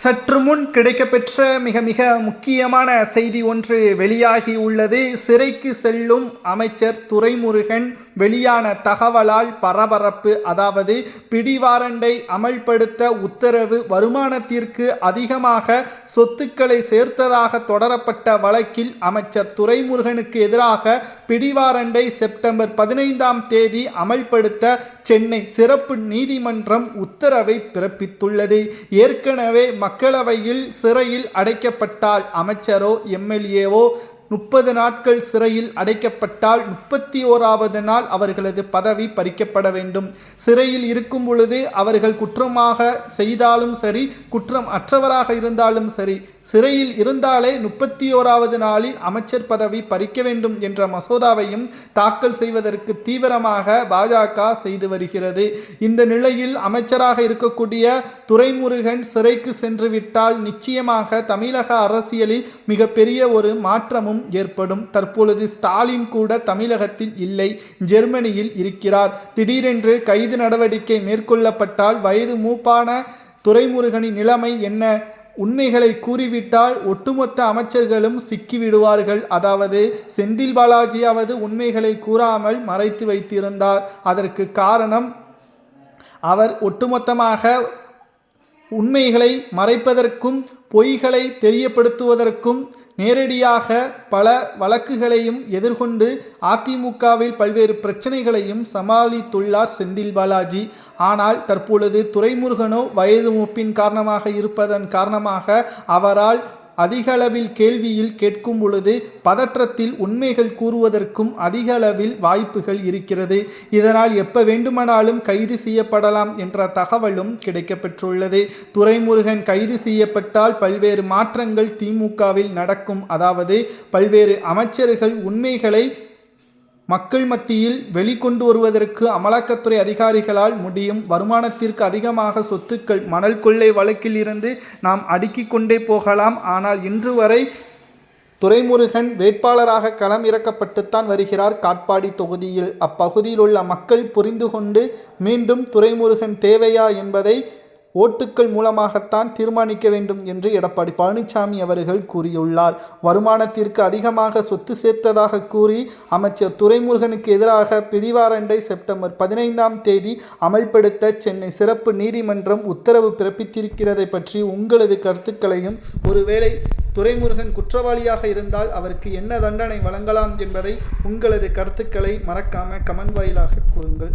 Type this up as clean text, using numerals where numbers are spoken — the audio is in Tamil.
சற்று முன் கிடைக்கப்பெற்ற மிக மிக முக்கியமான செய்தி ஒன்று வெளியாகி உள்ளது. சிறைக்கு செல்லும் அமைச்சர் துரைமுருகன் வெளியான தகவலால் பரபரப்பு. அதாவது பிடிவாரண்டை அமல்படுத்த உத்தரவு. வருமானத்திற்கு அதிகமாக சொத்துக்களை சேர்த்ததாக தொடரப்பட்ட வழக்கில் அமைச்சர் துரைமுருகனுக்கு எதிராக பிடிவாரண்டை செப்டம்பர் 15ஆம் தேதி அமல்படுத்த சென்னை சிறப்பு நீதிமன்றம் உத்தரவை பிறப்பித்துள்ளது. ஏற்கனவே மக்களவையில் சிறையில் அடைக்கப்பட்டால் அமைச்சரோ எம்எல்ஏவோ 30 நாட்கள் சிறையில் அடைக்கப்பட்டால் 31வது நாள் அவர்களது பதவி பறிக்கப்பட வேண்டும். சிறையில் இருக்கும் பொழுது அவர்கள் குற்றமாக செய்தாலும் சரி, குற்றம் அற்றவராக இருந்தாலும் சரி, சிறையில் இருந்தாலே 31வது நாளில் அமைச்சர் பதவி பறிக்க வேண்டும் என்ற மசோதாவையும் தாக்கல் செய்வதற்கு தீவிரமாக பாஜக செய்து வருகிறது. இந்த நிலையில் அமைச்சராக இருக்கக்கூடிய துரைமுருகன் சிறைக்கு சென்று விட்டால் நிச்சயமாக தமிழக அரசியலில் மிகப்பெரிய ஒரு மாற்றமும் ஏற்படும். தற்பொழுது ஸ்டாலின் கூட தமிழகத்தில் இல்லை, ஜெர்மனியில் இருக்கிறார். திடீரென்று கைது நடவடிக்கை மேற்கொள்ளப்பட்டால் வயது மூப்பான துரைமுருகனின் நிலைமை என்ன? உண்மைகளை கூறிவிட்டால் ஒட்டுமொத்த அமைச்சர்களும் சிக்கிவிடுவார்கள். அதாவது செந்தில் பாலாஜியாவது உண்மைகளை கூறாமல் மறைத்து வைத்திருந்தார். அதற்கு காரணம் அவர் ஒட்டுமொத்தமாக உண்மைகளை மறைப்பதற்கும் பொய்களை தெரியப்படுத்துவதற்கும் நேரடியாக பல வழக்குகளையும் எதிர்கொண்டு அதிமுகவில் பல்வேறு பிரச்சனைகளையும் சமாளித்துள்ளார் செந்தில் பாலாஜி. ஆனால் தற்பொழுது துரைமுருகனோ வயது மூப்பின் காரணமாக இருப்பதன் காரணமாக அவரால் அதிக அளவில் கேள்வியில் கேட்கும் பொழுது பதற்றத்தில் உண்மைகள் கூறுவதற்கும் அதிக அளவில் வாய்ப்புகள் இருக்கிறது. இதனால் எப்ப வேண்டுமானாலும் கைது செய்யப்படலாம் என்ற தகவலும் கிடைக்கப்பெற்றுள்ளது. துரைமுருகன் கைது செய்யப்பட்டால் பல்வேறு மாற்றங்கள் திமுகவில் நடக்கும். அதாவது பல்வேறு அமைச்சர்கள் உண்மைகளை மக்கள் மத்தியில் வெளிக்கொண்டு வருவதற்கு அமலாக்கத்துறை அதிகாரிகளால் முடியும். வருமானத்திற்கு அதிகமாக சொத்துக்கள் மணல் கொள்ளை வழக்கில் இருந்து நாம் அடுக்கிக் கொண்டே போகலாம். ஆனால் இன்று வரை துரைமுருகன் வேட்பாளராக களம் இறக்கப்பட்டுத்தான் வருகிறார் காட்பாடி தொகுதியில். அப்பகுதியில் உள்ள மக்கள் புரிந்து கொண்டு மீண்டும் துரைமுருகன் தேவையா என்பதை ஓட்டுக்கள் மூலமாகத்தான் தீர்மானிக்க வேண்டும் என்று எடப்பாடி பழனிசாமி அவர்கள் கூறியுள்ளார். வருமானத்திற்கு அதிகமாக சொத்து சேர்த்ததாக கூறி அமைச்சர் துரைமுருகனுக்கு எதிராக பிடிவாரண்டை செப்டம்பர் 15ஆம் தேதி அமல்படுத்த சென்னை சிறப்பு நீதிமன்றம் உத்தரவு பிறப்பித்திருக்கிறதை பற்றி உங்களது கருத்துக்களையும், ஒருவேளை துரைமுருகன் குற்றவாளியாக இருந்தால் அவருக்கு என்ன தண்டனை வழங்கலாம் என்பதை உங்களது கருத்துக்களை மறக்காம கமெண்ட் வாயிலாக கூறுங்கள்.